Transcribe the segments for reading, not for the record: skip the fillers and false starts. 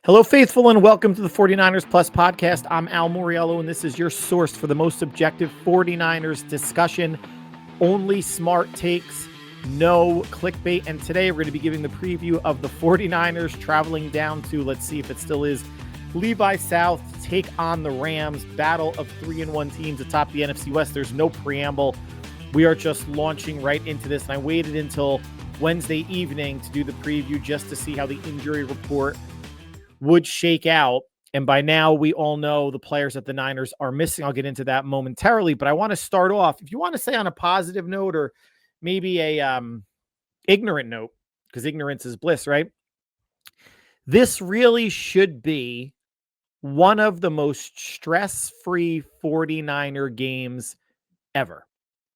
Hello, faithful, and welcome to the 49ers Plus podcast. I'm Al Moriello, and this is your source for the most objective 49ers discussion. Only smart takes, no clickbait. And today we're going to be giving the preview of the 49ers traveling down to, let's see if it still is, Levi South to take on the Rams. Battle of 3-1 teams atop the NFC West. There's no preamble. We are just launching right into this. And I waited until Wednesday evening to do the preview just to see how the injury report would shake out. And by now, we all know the players that the Niners are missing. I'll get into that momentarily, but I want to start off, if you want to say on a positive note or maybe a ignorant note, because ignorance is bliss, right? This really should be one of the most stress-free 49er games ever,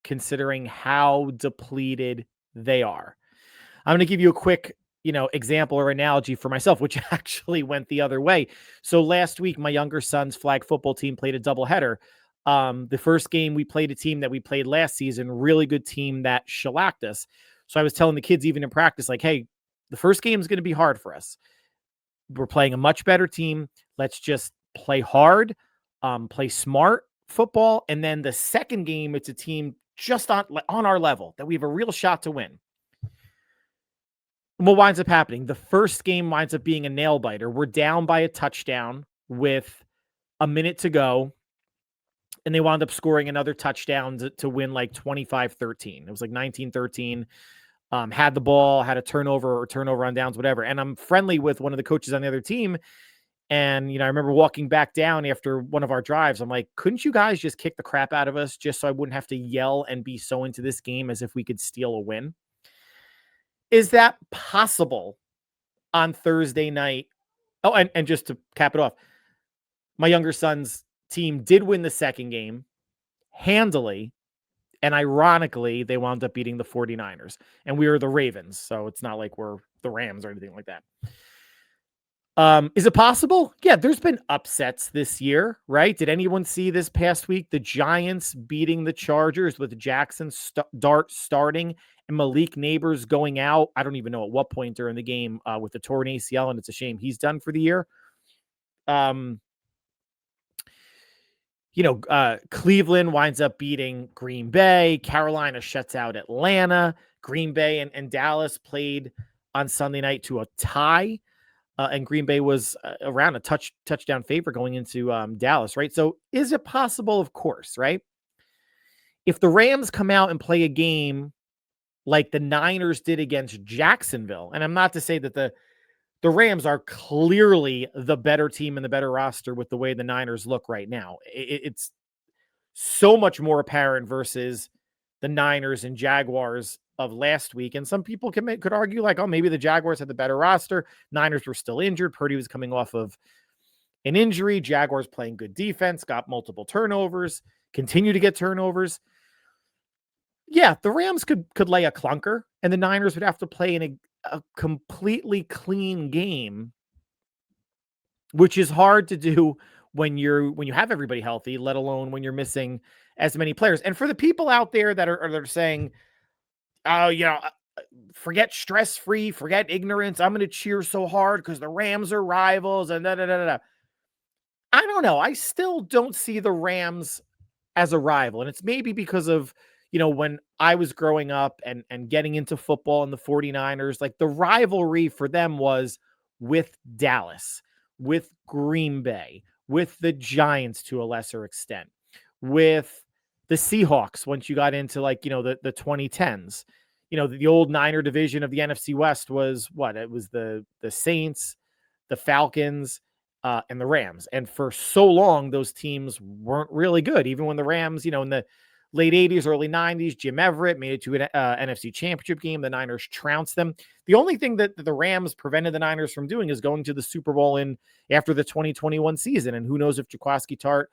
considering how depleted they are. I'm going to give you a quick example or analogy for myself, which actually went the other way. So last week, my younger son's flag football team played a doubleheader. The first game we played a team that we played last season, really good team that shellacked us. So I was telling the kids even in practice, like, hey, the first game is going to be hard for us. We're playing a much better team. Let's just play hard, play smart football. And then the second game, it's a team just on our level that we have a real shot to win. What winds up happening? The first game winds up being a nail biter. We're down by a touchdown with a minute to go, and they wound up scoring another touchdown to win like 25-13. It was like 19-13. Had the ball, had a turnover on downs, whatever. And I'm friendly with one of the coaches on the other team. And, I remember walking back down after one of our drives. I'm like, couldn't you guys just kick the crap out of us just so I wouldn't have to yell and be so into this game as if we could steal a win? Is that possible on Thursday night? Oh, and just to cap it off, my younger son's team did win the second game handily. And ironically, they wound up beating the 49ers. And we were the Ravens. So it's not like we're the Rams or anything like that. Is it possible? Yeah, there's been upsets this year, right? Did anyone see this past week the Giants beating the Chargers with Jackson Dart starting and Malik Neighbors going out? I don't even know at what point during the game with the torn ACL, and it's a shame he's done for the year. Cleveland winds up beating Green Bay. Carolina shuts out Atlanta. Green Bay and Dallas played on Sunday night to a tie. And Green Bay was around a touchdown favorite going into Dallas, right? So is it possible? Of course, right? If the Rams come out and play a game like the Niners did against Jacksonville, and I'm not to say that the Rams are clearly the better team and the better roster with the way the Niners look right now. It's so much more apparent versus the Niners and Jaguars of last week. And some people could argue like, oh, maybe the Jaguars had the better roster. Niners were still injured. Purdy was coming off of an injury. Jaguars playing good defense, got multiple turnovers, continue to get turnovers. Yeah, the Rams could lay a clunker, and the Niners would have to play in a completely clean game, which is hard to do when you have everybody healthy, let alone when you're missing as many players. And for the people out there that are saying, oh, forget stress-free, forget ignorance, I'm going to cheer so hard because the Rams are rivals and da-da-da-da-da. I don't know. I still don't see the Rams as a rival. And it's maybe because of, when I was growing up and getting into football and the 49ers, like the rivalry for them was with Dallas, with Green Bay, with the Giants to a lesser extent, with the Seahawks once you got into like, the 2010s. The old Niner division of the NFC West was what? It was the Saints, the Falcons, and the Rams. And for so long, those teams weren't really good. Even when the Rams, in the late 80s, early 90s, Jim Everett made it to an NFC championship game. The Niners trounced them. The only thing that the Rams prevented the Niners from doing is going to the Super Bowl after the 2021 season. And who knows if Jaquiski Tartt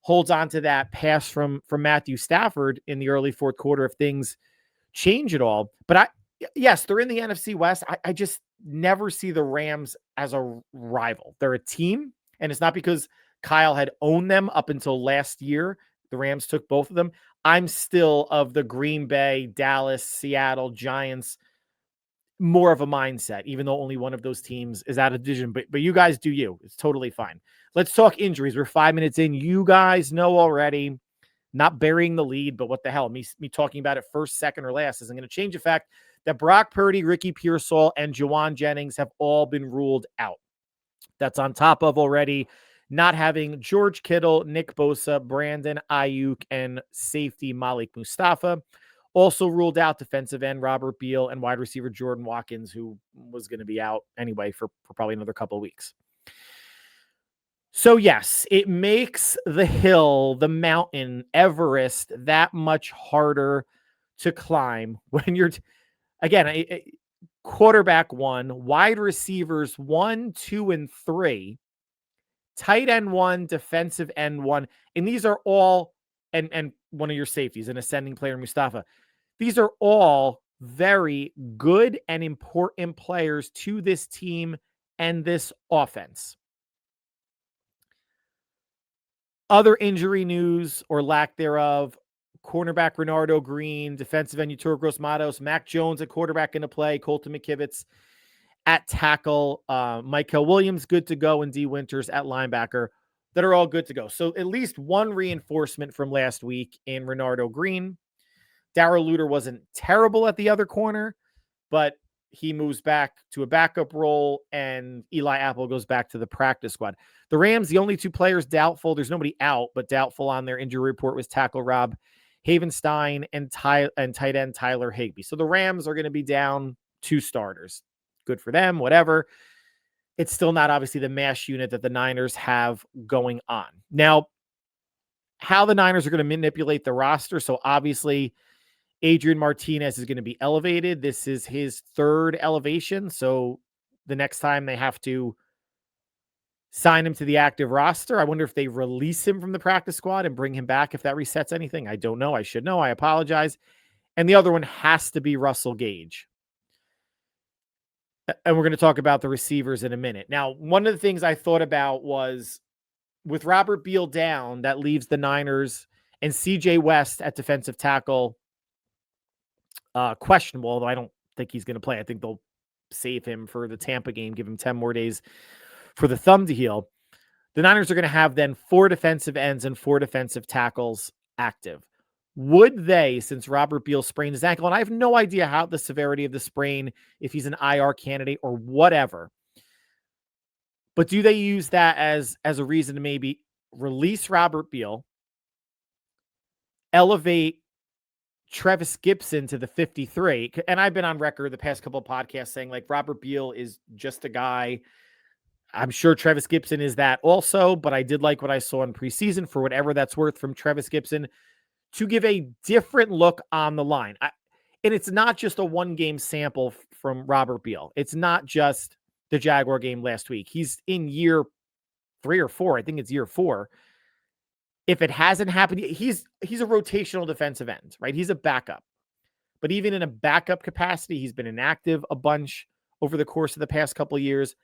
holds on to that pass from Matthew Stafford in the early fourth quarter if things change at all. But yes, they're in the NFC West. I just never see the Rams as a rival. They're a team, and it's not because Kyle had owned them up until last year. The Rams took both of them. I'm still of the Green Bay, Dallas, Seattle, Giants more of a mindset, even though only one of those teams is out of division. But you guys do you. It's totally fine. Let's talk injuries. We're 5 minutes in. You guys know already, not burying the lead, but what the hell? Me talking about it first, second, or last isn't going to change the fact that Brock Purdy, Ricky Pearsall, and Juwan Jennings have all been ruled out. That's on top of already not having George Kittle, Nick Bosa, Brandon Ayuk, and safety Malik Mustafa. Also ruled out defensive end Robert Beal and wide receiver Jordan Watkins, who was going to be out anyway for probably another couple of weeks. So yes, it makes the hill, the mountain, Everest, that much harder to climb when you're, again, quarterback 1, wide receivers 1, 2, and 3, tight end 1, defensive end 1, and these are all, and one of your safeties, an ascending player, Mustafa. These are all very good and important players to this team and this offense. Other injury news or lack thereof: cornerback Renardo Green, defensive end Yetur Gross-Matos, Mac Jones at quarterback into play, Colton McKivitz at tackle, Michael Williams good to go, and D. Winters at linebacker. That are all good to go. So at least one reinforcement from last week in Renardo Green. Darrell Luter wasn't terrible at the other corner, but he moves back to a backup role, and Eli Apple goes back to the practice squad. The Rams, the only 2 players doubtful, there's nobody out, but doubtful on their injury report was tackle Rob Havenstein and tight end Tyler Higbee. So the Rams are going to be down 2 starters. Good for them, whatever. It's still not obviously the mash unit that the Niners have going on. Now, how the Niners are going to manipulate the roster. So obviously, Adrian Martinez is going to be elevated. This is his 3rd elevation. So the next time they have to sign him to the active roster, I wonder if they release him from the practice squad and bring him back, if that resets anything. I don't know. I should know. I apologize. And the other one has to be Russell Gage. And we're going to talk about the receivers in a minute. Now, one of the things I thought about was with Robert Beal down, that leaves the Niners and CJ West at defensive tackle questionable, although I don't think he's going to play. I think they'll save him for the Tampa game, give him 10 more days for the thumb to heal. The Niners are going to have then 4 defensive ends and 4 defensive tackles active. Would they, since Robert Beal sprained his ankle, and I have no idea how the severity of the sprain, if he's an IR candidate or whatever, but do they use that as a reason to maybe release Robert Beal, elevate Trevis Gibson to the 53? And I've been on record the past couple of podcasts saying, like, Robert Beal is just a guy. I'm sure Trevis Gibson is that also, but I did like what I saw in preseason, for whatever that's worth, from Trevis Gibson, to give a different look on the line. And it's not just a 1-game sample from Robert Beal. It's not just the Jaguar game last week. He's in year 3 or 4. I think it's year 4. If it hasn't happened, he's a rotational defensive end, right? He's a backup. But even in a backup capacity, he's been inactive a bunch over the course of the past couple of years.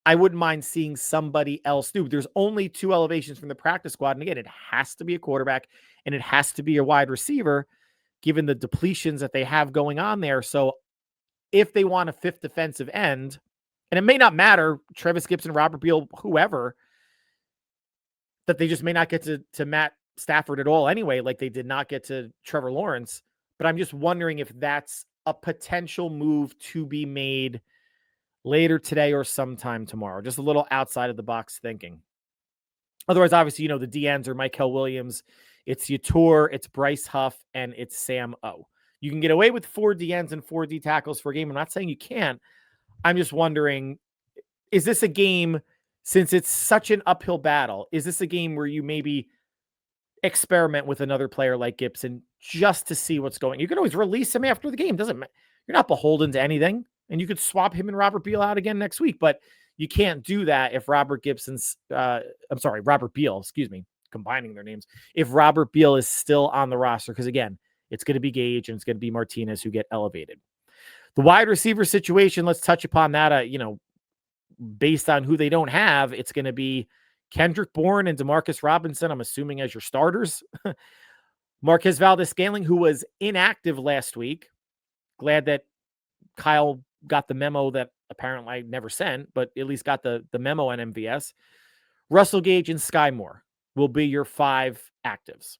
I wouldn't mind seeing somebody else do. There's only 2 elevations from the practice squad. And again, it has to be a quarterback and it has to be a wide receiver, given the depletions that they have going on there. So if they want a 5th defensive end, and it may not matter, Trevis Gibson, Robert Beal, whoever, that they just may not get to Matt Stafford at all anyway, like they did not get to Trevor Lawrence. But I'm just wondering if that's a potential move to be made later today or sometime tomorrow. Just a little outside of the box thinking. Otherwise, obviously, the DNs are Michael Williams, it's Yetur, it's Bryce Huff, and it's Sam O. You can get away with 4 DNs and 4 D tackles for a game. I'm not saying you can't. I'm just wondering, is this a game, since it's such an uphill battle, is this a game where you maybe experiment with another player like Gibson just to see what's going? You can always release him after the game. Doesn't matter. You're not beholden to anything. And you could swap him and Robert Beal out again next week, but you can't do that if Robert Beal, combining their names. If Robert Beal is still on the roster, because again, it's going to be Gage and it's going to be Martinez who get elevated. The wide receiver situation, let's touch upon that. Based on who they don't have, it's going to be Kendrick Bourne and Demarcus Robinson, I'm assuming, as your starters. Marquez Valdes-Scantling, who was inactive last week. Glad that Kyle got the memo that apparently I never sent, but at least got the memo on MVS. Russell Gage and Sky Moore will be your 5 actives.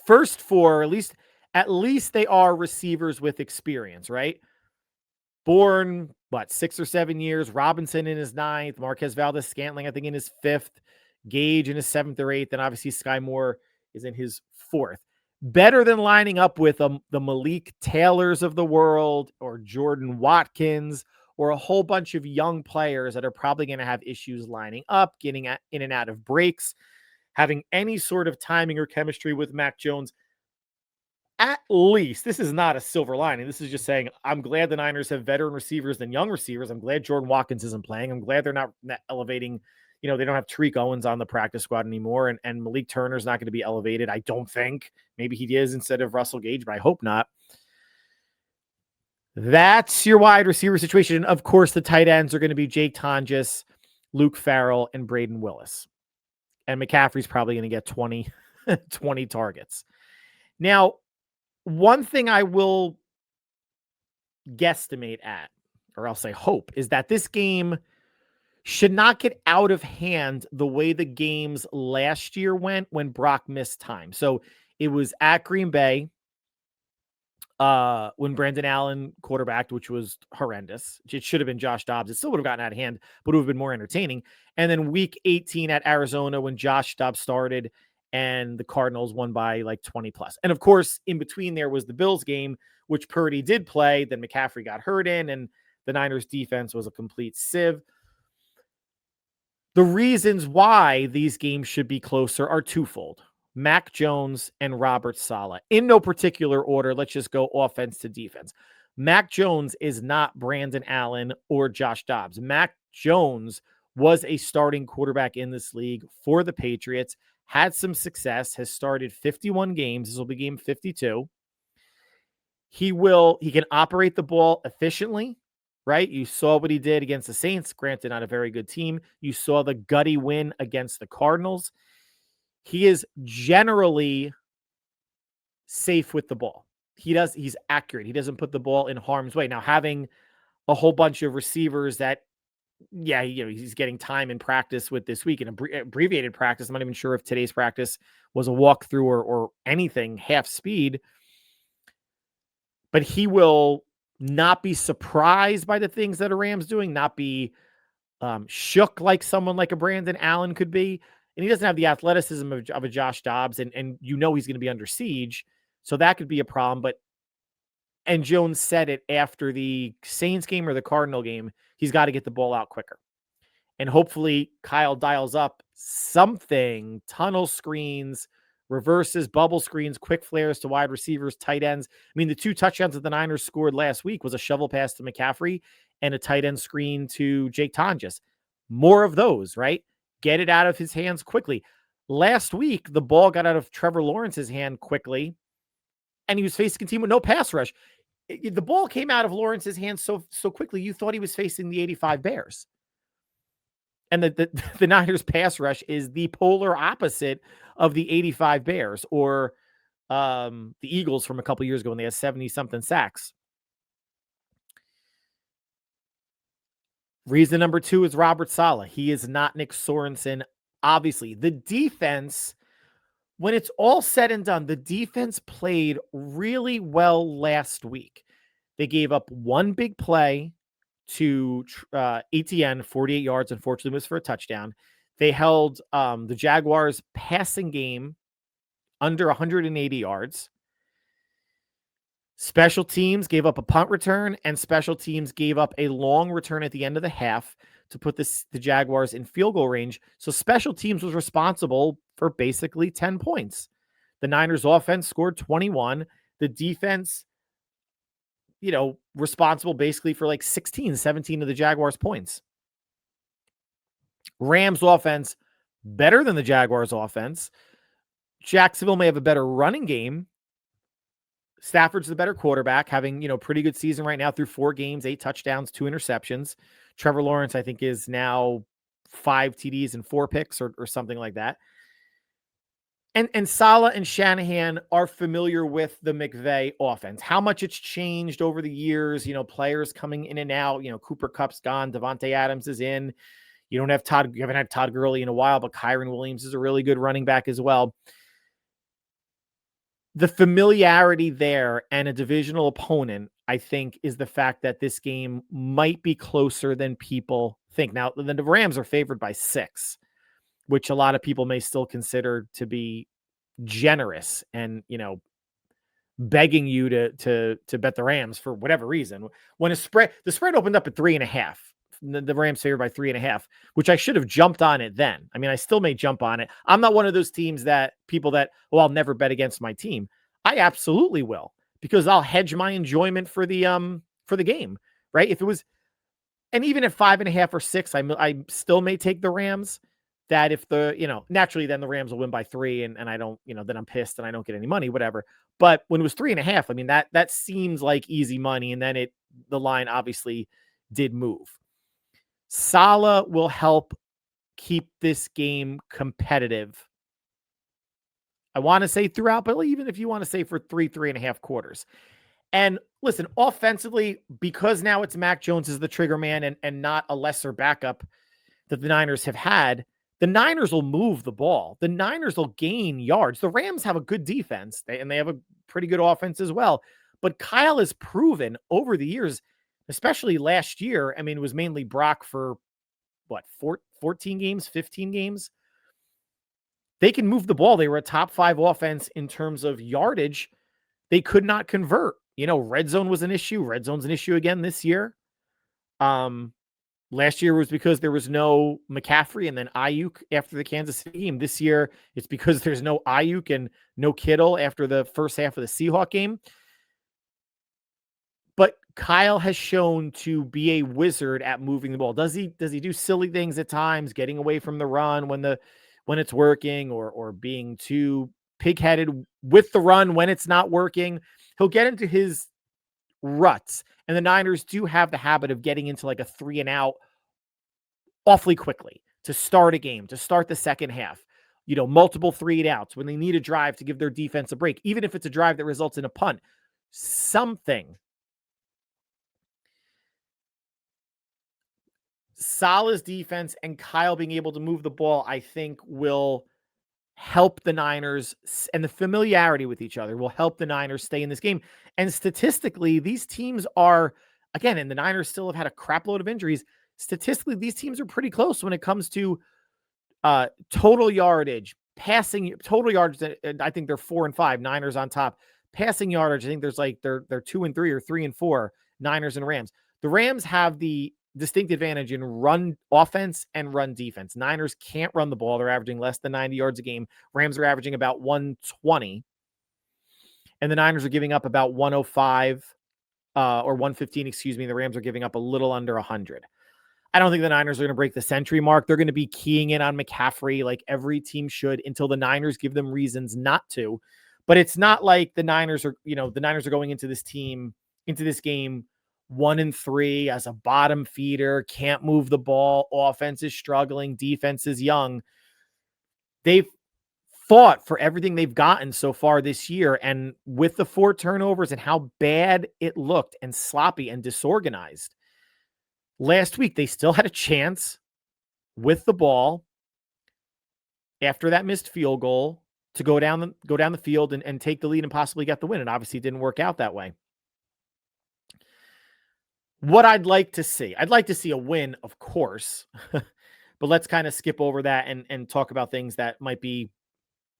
First 4, at least they are receivers with experience, right? Born, 6 or 7 years, Robinson in his 9th, Marquez Valdes-Scantling, I think, in his 5th, Gage in his 7th or 8th, and obviously Sky Moore is in his 4th. Better than lining up with the Malik Taylors of the world or Jordan Watkins or a whole bunch of young players that are probably going to have issues lining up, getting in and out of breaks, having any sort of timing or chemistry with Mac Jones. At least, this is not a silver lining. This is just saying, I'm glad the Niners have veteran receivers than young receivers. I'm glad Jordan Watkins isn't playing. I'm glad they're not elevating. They don't have Tariq Owens on the practice squad anymore. And Malik Turner's not going to be elevated, I don't think. Maybe he is instead of Russell Gage, but I hope not. That's your wide receiver situation. And of course, the tight ends are going to be Jake Tonjes, Luke Farrell, and Braden Willis. And McCaffrey's probably going to get 20 targets. Now, one thing I will guesstimate at, or I'll say hope, is that this game should not get out of hand the way the games last year went when Brock missed time. So it was at Green Bay when Brandon Allen quarterbacked, which was horrendous. It should have been Josh Dobbs. It still would have gotten out of hand, but it would have been more entertaining. And then week 18 at Arizona when Josh Dobbs started and the Cardinals won by 20 plus. And of course, in between there was the Bills game, which Purdy did play. Then McCaffrey got hurt in, and the Niners defense was a complete sieve. The reasons why these games should be closer are twofold. Mac Jones and Robert Saleh. In no particular order, let's just go offense to defense. Mac Jones is not Brandon Allen or Josh Dobbs. Mac Jones was a starting quarterback in this league for the Patriots, had some success, has started 51 games. This will be game 52. He can operate the ball efficiently, right? You saw what he did against the Saints, granted not a very good team. You saw the gutty win against the Cardinals. He is generally safe with the ball. He's accurate. He doesn't put the ball in harm's way. Now, having a whole bunch of receivers that, he's getting time in practice with this week, an abbreviated practice. I'm not even sure if today's practice was a walkthrough or anything, half speed. But he will not be surprised by the things that a Ram's doing, not be shook like someone like a Brandon Allen could be. And he doesn't have the athleticism of a Josh Dobbs, and he's going to be under siege. So that could be a problem. And Jones said it after the Saints game or the Cardinal game, he's got to get the ball out quicker. And hopefully Kyle dials up something, tunnel screens, reverses, bubble screens, quick flares to wide receivers, tight ends. I mean, the 2 touchdowns that the Niners scored last week was a shovel pass to McCaffrey and a tight end screen to Jake Tonjes. More of those, right? Get it out of his hands quickly. Last week, the ball got out of Trevor Lawrence's hand quickly, and he was facing a team with no pass rush. The ball came out of Lawrence's hands so quickly, you thought he was facing the 85 Bears. And the Niners pass rush is the polar opposite of the 85 Bears or the Eagles from a couple years ago when they had 70-something sacks. Reason number 2 is Robert Saleh. He is not Nick Sorensen. Obviously, the defense, when it's all said and done, the defense played really well last week. They gave up one big play to ETN, 48 yards, unfortunately was for a touchdown. They held the Jaguars passing game under 180 yards. Special teams gave up a punt return, and special teams gave up a long return at the end of the half to put the Jaguars in field goal range. So special teams was responsible for basically 10 points. The Niners offense scored 21. The defense, responsible basically for 16, 17 of the Jaguars' points. Rams offense, better than the Jaguars offense. Jacksonville may have a better running game. Stafford's the better quarterback, having, pretty good season right now through 4 games, 8 touchdowns, 2 interceptions. Trevor Lawrence, I think, is now 5 TDs and 4 picks or something like that. And Saleh and Shanahan are familiar with the McVay offense. How much it's changed over the years, players coming in and out. Cooper Kupp's gone, Devontae Adams is in. You haven't had Todd Gurley in a while, but Kyron Williams is a really good running back as well. The familiarity there and a divisional opponent, I think, is the fact that this game might be closer than people think. Now, the Rams are favored by 6, which a lot of people may still consider to be generous and, begging you to bet the Rams for whatever reason. When the spread opened up at 3.5, the Rams favored by 3.5, which I should have jumped on it then. I mean, I still may jump on it. I'm not one of those teams that people that, I'll never bet against my team. I absolutely will, because I'll hedge my enjoyment for the game, right? If it was, and even at 5.5 or 6, I still may take the Rams. That if naturally then the Rams will win by 3 and I don't, then I'm pissed and I don't get any money, whatever. But when it was 3.5, I mean, that seems like easy money. And then the line obviously did move. Saleh will help keep this game competitive. I want to say throughout, but even if you want to say for 3.5 quarters. And listen, offensively, because now it's Mac Jones as the trigger man and not a lesser backup that the Niners have had, the Niners will move the ball. The Niners will gain yards. The Rams have a good defense, and they have a pretty good offense as well. But Kyle has proven over the years, especially last year, I mean, it was mainly Brock for, 14 games, 15 games? They can move the ball. They were a top 5 offense in terms of yardage. They could not convert. Red zone was an issue. Red zone's an issue again this year. Last year was because there was no McCaffrey and then Ayuk after the Kansas City game. This year, it's because there's no Ayuk and no Kittle after the first half of the Seahawks game. But Kyle has shown to be a wizard at moving the ball. Does he do silly things at times, getting away from the run when it's working, or being too pig-headed with the run when it's not working? He'll get into his ruts. And the Niners do have the habit of getting into like a 3 and out awfully quickly to start a game, to start the second half. Multiple 3 and outs when they need a drive to give their defense a break, even if it's a drive that results in a punt. Something. Saleh's defense and Kyle being able to move the ball, I think, will help the Niners, and the familiarity with each other will help the Niners stay in this game. And statistically, these teams are, again, and the Niners still have had a crap load of injuries. Statistically, these teams are pretty close when it comes to total yardage, passing total yardage. I think they're 4 and 5. Niners on top. Passing yardage, I think there's like they're 2 and 3 or 3 and 4. Niners and Rams. The Rams have the distinct advantage in run offense and run defense. Niners can't run the ball. They're averaging less than 90 yards a game. Rams are averaging about 120. And the Niners are giving up about 105 or 115, excuse me. The Rams are giving up a little under 100. I don't think the Niners are going to break the century mark. They're going to be keying in on McCaffrey like every team should until the Niners give them reasons not to. But it's not like the Niners are, the Niners are going into this game 1 and 3 as a bottom feeder, can't move the ball. Offense is struggling. Defense is young. They've fought for everything they've gotten so far this year. And with the 4 turnovers and how bad it looked and sloppy and disorganized last week, they still had a chance with the ball after that missed field goal to go down the field and take the lead and possibly get the win. And obviously it didn't work out that way. What I'd like to see a win, of course, but let's kind of skip over that and talk about things that might be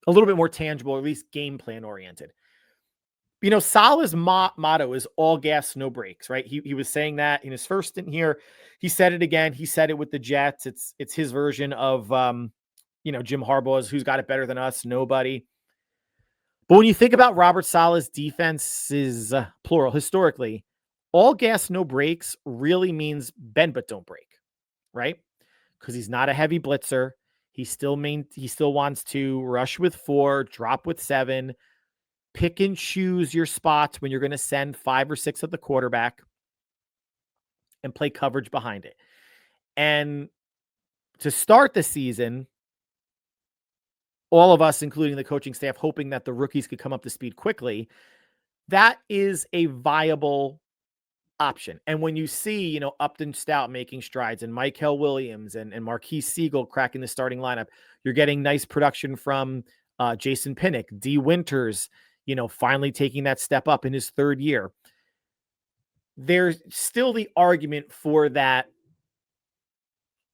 a little bit more tangible, or at least game plan oriented. Saleh's motto is all gas, no brakes, right? He was saying that in his first stint here. He said it again. He said it with the Jets. It's his version of, Jim Harbaugh's who's got it better than us, nobody. But when you think about Robert Saleh's defenses, plural, historically, all gas, no brakes really means bend but don't break, right? Because he's not a heavy blitzer. He still wants to rush with 4, drop with 7, pick and choose your spots when you're going to send 5 or 6 at the quarterback and play coverage behind it. And to start the season, all of us, including the coaching staff, hoping that the rookies could come up to speed quickly. That is a viable option. And when you see, Upton Stout making strides and Michael Williams and Marquise Siegel cracking the starting lineup, you're getting nice production from Jason Pinnock, D. Winters, finally taking that step up in his third year. There's still the argument for that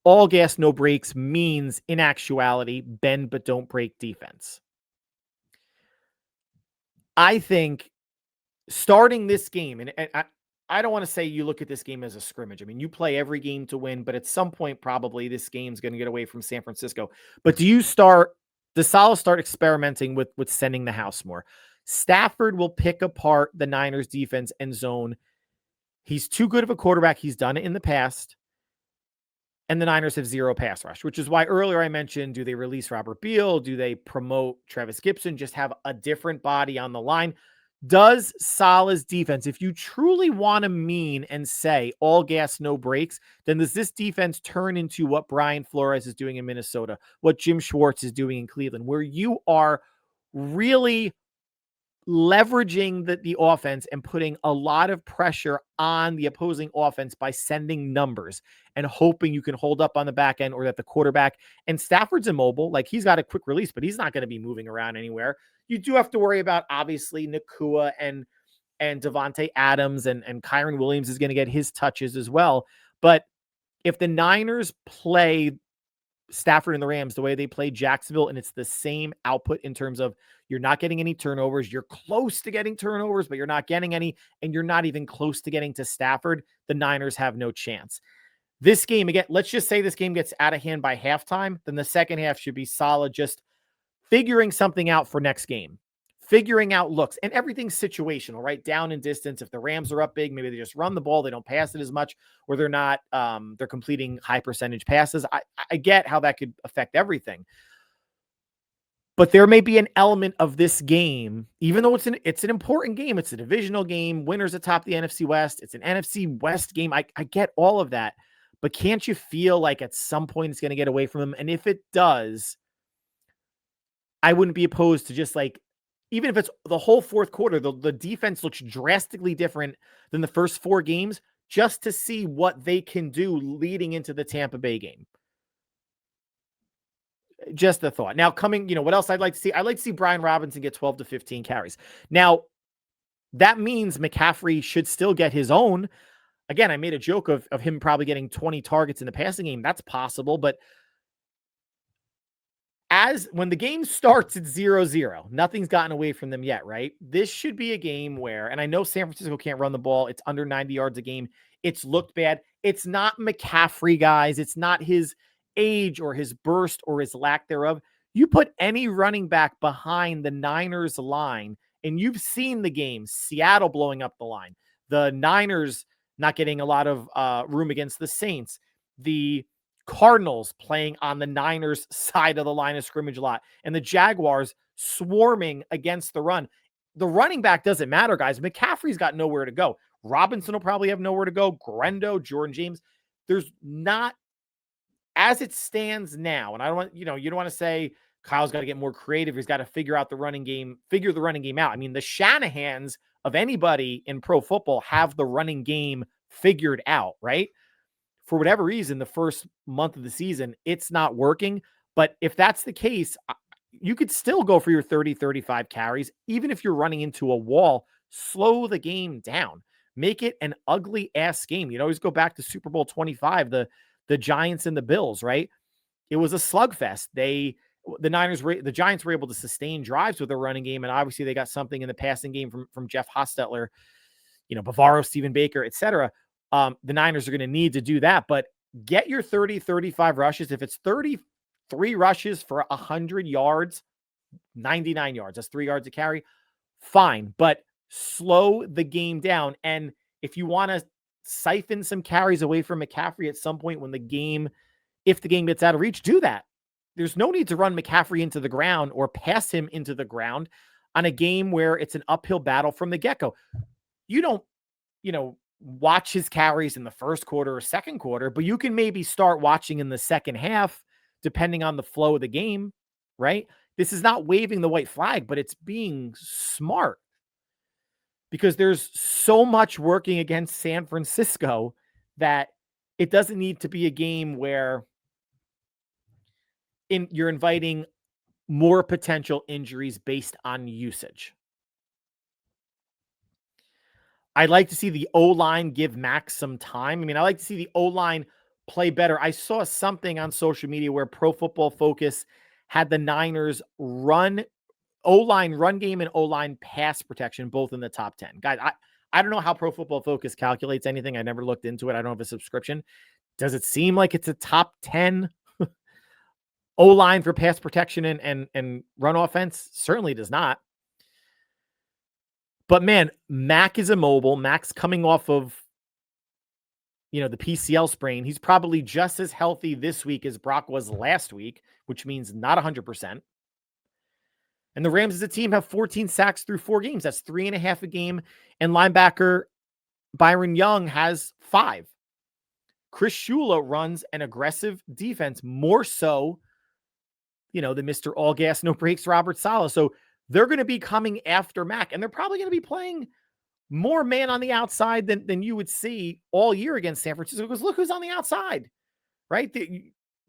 all gas, no brakes means, in actuality, bend but don't break defense. I think starting this game, and I don't want to say you look at this game as a scrimmage. I mean, you play every game to win, but at some point, probably this game's going to get away from San Francisco. But does Saleh start experimenting with sending the house more? Stafford will pick apart the Niners defense and zone. He's too good of a quarterback. He's done it in the past. And the Niners have zero pass rush, which is why earlier I mentioned, do they release Robert Beal? Do they promote Travis Gibson? Just have a different body on the line. Does Saleh's defense, if you truly want to mean and say all gas, no brakes, then does this defense turn into what Brian Flores is doing in Minnesota, what Jim Schwartz is doing in Cleveland, where you are really leveraging the offense and putting a lot of pressure on the opposing offense by sending numbers and hoping you can hold up on the back end, or that the quarterback, and Stafford's immobile, like he's got a quick release, but he's not going to be moving around anywhere. You do have to worry about, obviously, Nacua and Devontae Adams, and Kyren Williams is going to get his touches as well. But if the Niners play Stafford and the Rams the way they play Jacksonville, and it's the same output in terms of you're not getting any turnovers, you're close to getting turnovers, but you're not getting any, and you're not even close to getting to Stafford, the Niners have no chance. This game, again, let's just say this game gets out of hand by halftime, then the second half should be solid, just figuring something out for next game, figuring out looks, and everything's situational, right? Down in distance. If the Rams are up big, maybe they just run the ball, they don't pass it as much, or they're not, they're completing high percentage passes. I get how that could affect everything. But there may be an element of this game, even though it's an important game, it's a divisional game, winners atop the NFC West, it's an NFC West game. I get all of that, but can't you feel like at some point it's going to get away from them? And if it does, I wouldn't be opposed to just like, even if it's the whole fourth quarter, the defense looks drastically different than the first four games, just to see what they can do leading into the Tampa Bay game. Just a thought. Now coming, what else I'd like to see? I'd like to see Brian Robinson get 12 to 15 carries. Now, that means McCaffrey should still get his own. Again, I made a joke of him probably getting 20 targets in the passing game. That's possible, but when the game starts at 0-0, nothing's gotten away from them yet, right? This should be a game where, and I know San Francisco can't run the ball. It's under 90 yards a game. It's looked bad. It's not McCaffrey, guys. It's not his age or his burst or his lack thereof. You put any running back behind the Niners line, and you've seen the game, Seattle blowing up the line, the Niners not getting a lot of room against the Saints, the Cardinals playing on the Niners side of the line of scrimmage a lot, and the Jaguars swarming against the run. The running back doesn't matter, guys. McCaffrey's got nowhere to go. Robinson will probably have nowhere to go. Grendo, Jordan James. There's not, as it stands now, and I don't want, you don't want to say Kyle's got to get more creative. He's got to figure the running game out. I mean, the Shanahans of anybody in pro football have the running game figured out, right? For whatever reason, the first month of the season, it's not working. But if that's the case, you could still go for your 30, 35 carries. Even if you're running into a wall, slow the game down. Make it an ugly ass game. You always go back to Super Bowl 25, the Giants and the Bills, right? It was a slugfest. The Giants were able to sustain drives with their running game. And obviously they got something in the passing game from Jeff Hostetler, Bavaro, Stephen Baker, etc. The Niners are going to need to do that, but get your 30, 35 rushes. If it's 33 rushes for 100 yards, 99 yards, that's 3 yards to carry, fine, but slow the game down. And if you want to siphon some carries away from McCaffrey at some point if the game gets out of reach, do that. There's no need to run McCaffrey into the ground or pass him into the ground on a game where it's an uphill battle from the get-go. You don't, watch his carries in the first quarter or second quarter, but you can maybe start watching in the second half, depending on the flow of the game, right? This is not waving the white flag, but it's being smart because there's so much working against San Francisco that it doesn't need to be a game where you're inviting more potential injuries based on usage. I'd like to see the O-line give Max some time. I mean, I like to see the O-line play better. I saw something on social media where Pro Football Focus had the Niners O-line run game and O-line pass protection both in the top 10. Guys, I don't know how Pro Football Focus calculates anything. I never looked into it. I don't have a subscription. Does it seem like it's a top 10 O-line for pass protection and run offense? Certainly does not. But man, Mac is immobile. Mac's coming off of, the PCL sprain. He's probably just as healthy this week as Brock was last week, which means not 100%. And the Rams as a team have 14 sacks through 4 games. That's 3.5 a game. And linebacker Byron Young has 5. Chris Shula runs an aggressive defense, more so, than Mr. All Gas, No Breaks, Robert Saleh. So they're going to be coming after Mac, and they're probably going to be playing more man on the outside than you would see all year against San Francisco, because look who's on the outside, right?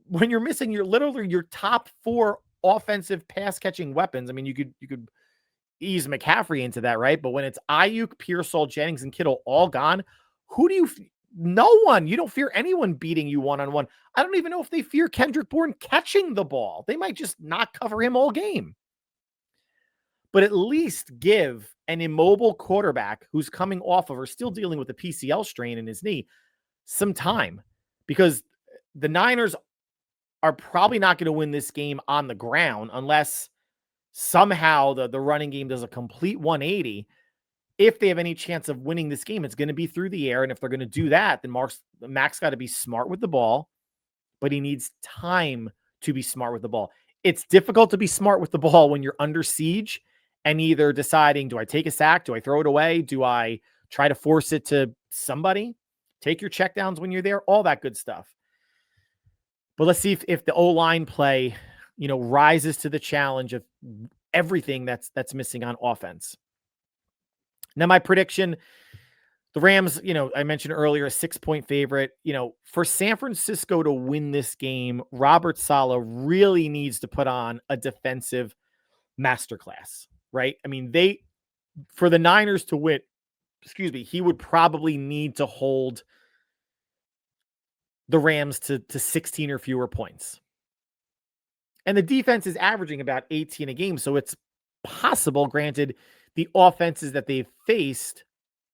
When you're missing your top 4 offensive pass catching weapons. I mean, you could ease McCaffrey into that, right? But when it's Ayuk, Pearsall, Jennings, and Kittle all gone, who do you? No one. You don't fear anyone beating you one-on-one. I don't even know if they fear Kendrick Bourne catching the ball. They might just not cover him all game. But at least give an immobile quarterback who's coming off of or still dealing with a PCL strain in his knee some time, because the Niners are probably not going to win this game on the ground unless somehow the running game does a complete 180. If they have any chance of winning this game, it's going to be through the air. And if they're going to do that, then Mac's got to be smart with the ball, but he needs time to be smart with the ball. It's difficult to be smart with the ball when you're under siege and either deciding, do I take a sack? Do I throw it away? Do I try to force it to somebody? Take your checkdowns when you're there, all that good stuff. But let's see if the O-line play, rises to the challenge of everything that's missing on offense. Now, my prediction, the Rams, I mentioned earlier, a 6-point favorite. For San Francisco to win this game, Robert Saleh really needs to put on a defensive masterclass, right? I mean, for the Niners to win, he would probably need to hold the Rams to 16 or fewer points. And the defense is averaging about 18 a game, so it's possible. Granted, the offenses that they've faced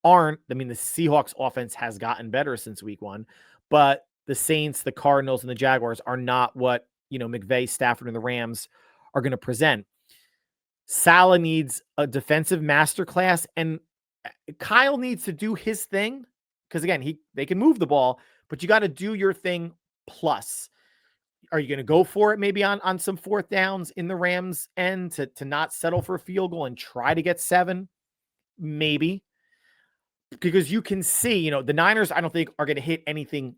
aren't, the Seahawks offense has gotten better since week 1, but the Saints, the Cardinals, and the Jaguars are not what, McVay, Stafford, and the Rams are going to present. Saleh needs a defensive masterclass, and Kyle needs to do his thing, because again, they can move the ball, but you got to do your thing plus. Are you going to go for it maybe on some 4th downs in the Rams end to not settle for a field goal and try to get 7? Maybe. Because you can see, the Niners, I don't think are going to hit anything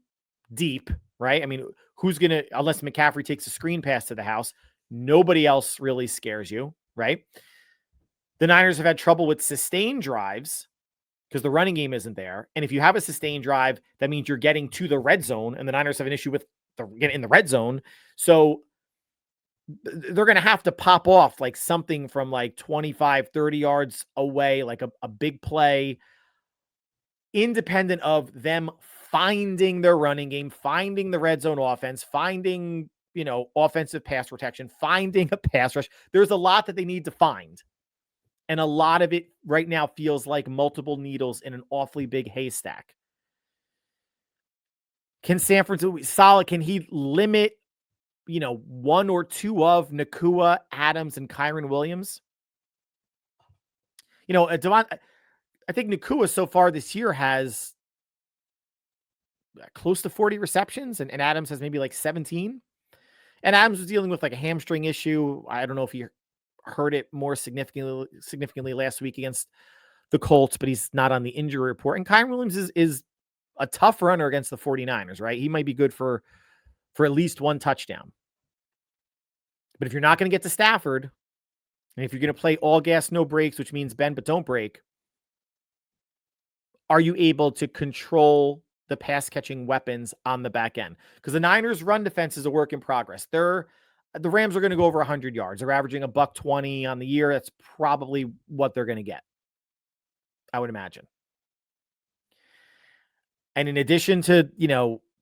deep, right? I mean, who's going to, unless McCaffrey takes a screen pass to the house, nobody else really scares you, right? The Niners have had trouble with sustained drives because the running game isn't there. And if you have a sustained drive, that means you're getting to the red zone, and the Niners have an issue with getting in the red zone. So they're going to have to pop off like something from like 25, 30 yards away, like a big play, independent of them finding their running game, finding the red zone offense, finding, offensive pass protection, finding a pass rush. There's a lot that they need to find. And a lot of it right now feels like multiple needles in an awfully big haystack. Can San Francisco, Saleh, can he limit, 1 or 2 of Nacua, Adams, and Kyren Williams? I think Nacua so far this year has close to 40 receptions, and Adams has maybe like 17. And Adams was dealing with like a hamstring issue. I don't know if he hurt it more significantly last week against the Colts, but he's not on the injury report. And Kyren Williams is a tough runner against the 49ers, right? He might be good for at least 1 touchdown. But if you're not going to get to Stafford, and if you're going to play all gas, no brakes, which means bend but don't break, are you able to control the pass catching weapons on the back end? Because the Niners' run defense is a work in progress. The Rams are going to go over 100 yards. They're averaging $120 on the year. That's probably what they're going to get, I would imagine. And in addition to,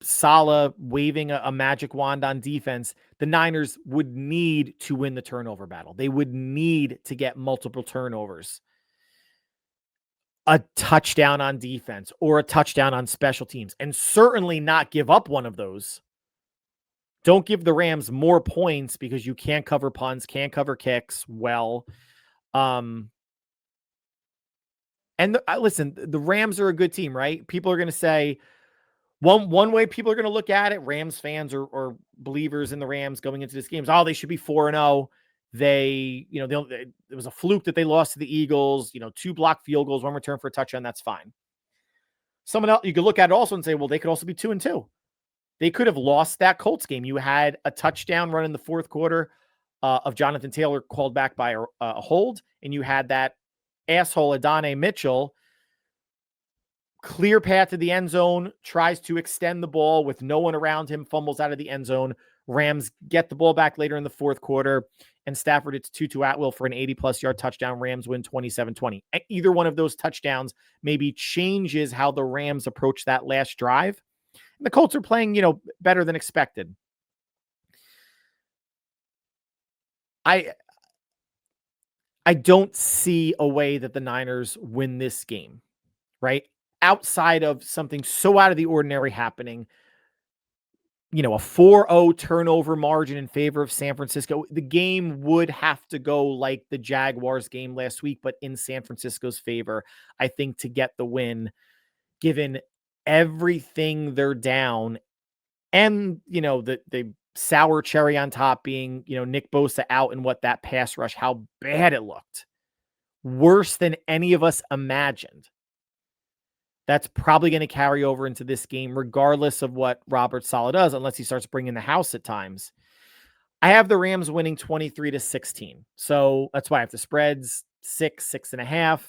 Saleh waving a magic wand on defense, the Niners would need to win the turnover battle. They would need to get multiple turnovers, a touchdown on defense or a touchdown on special teams, and certainly not give up one of those. Don't give the Rams more points because you can't cover punts, can't cover kicks well. Listen, the Rams are a good team, right? People are going to say, one way people are going to look at it, Rams fans or believers in the Rams going into this game is, they should be 4-0. It was a fluke that they lost to the Eagles, 2 blocked field goals, 1 return for a touchdown. That's fine. Someone else, you could look at it also and say, well, they could also be 2-2. They could have lost that Colts game. You had a touchdown run in the fourth quarter of Jonathan Taylor called back by a hold, and you had that asshole Adonai Mitchell clear path to the end zone, tries to extend the ball with no one around him, fumbles out of the end zone. Rams get the ball back later in the fourth quarter, and Stafford, it's Tutu Atwell for an 80-plus yard touchdown. Rams win 27-20. Either one of those touchdowns maybe changes how the Rams approach that last drive. And the Colts are playing, better than expected. I don't see a way that the Niners win this game, right? Outside of something so out of the ordinary happening, a 4-0 turnover margin in favor of San Francisco. The game would have to go like the Jaguars game last week, but in San Francisco's favor, I think, to get the win, given everything they're down and, the sour cherry on top being, Nick Bosa out and what that pass rush, how bad it looked. Worse than any of us imagined. That's probably going to carry over into this game, regardless of what Robert Saleh does, unless he starts bringing the house at times. I have the Rams winning 23-16. So that's why I have the spreads 6.5.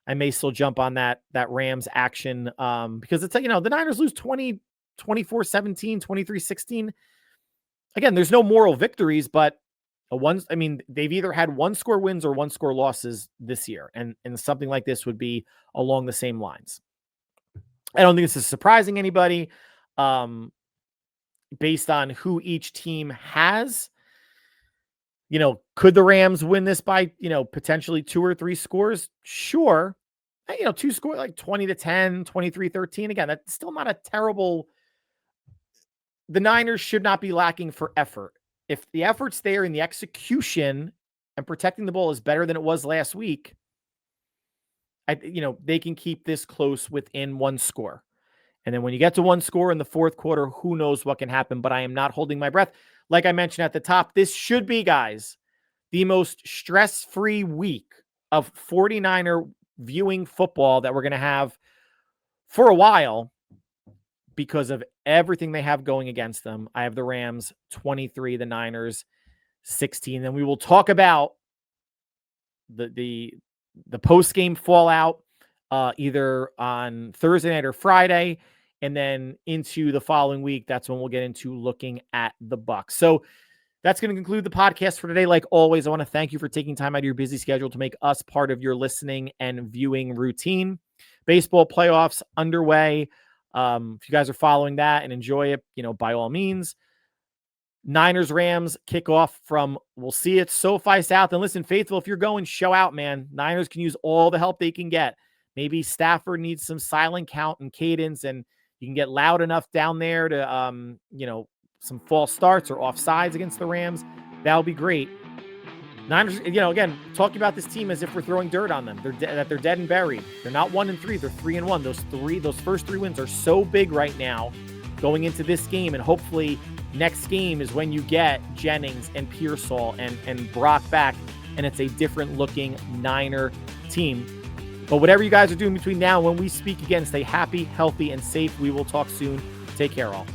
I may still jump on that Rams action because it's, the Niners lose 24-17, 23-16. Again, there's no moral victories, but they've either had 1-score wins or 1-score losses this year. And something like this would be along the same lines. I don't think this is surprising anybody based on who each team has. Could the Rams win this by, potentially 2 or 3 scores? Sure. 2 scores like 20-10, 23-13. Again, that's still not a terrible. The Niners should not be lacking for effort. If the effort's there and the execution and protecting the ball is better than it was last week, they can keep this close within 1 score. And then when you get to 1 score in the fourth quarter, who knows what can happen, but I am not holding my breath. Like I mentioned at the top, this should be, guys, the most stress-free week of 49er viewing football that we're going to have for a while because of everything they have going against them. I have the Rams 23, the Niners 16. Then we will talk about the post-game fallout either on Thursday night or Friday, and then into the following week. That's when we'll get into looking at the Bucs. So that's going to conclude the podcast for today. Like always, I want to thank you for taking time out of your busy schedule to make us part of your listening and viewing routine. Baseball playoffs underway. If you guys are following that and enjoy it, by all means. Niners Rams kick off from, we'll see it, SoFi South. And listen, Faithful, if you're going, show out, man. Niners can use all the help they can get. Maybe Stafford needs some silent count and cadence, and you can get loud enough down there to, some false starts or offsides against the Rams. That'll be great. Niners, again, talking about this team as if we're throwing dirt on them. They're dead and buried. They're not 1-3. They're 3-1. Those first 3 wins are so big right now going into this game, and hopefully next game is when you get Jennings and Pearsall and Brock back, and it's a different looking Niner team. But whatever you guys are doing between now and when we speak again, stay happy, healthy, and safe. We will talk soon. Take care, all.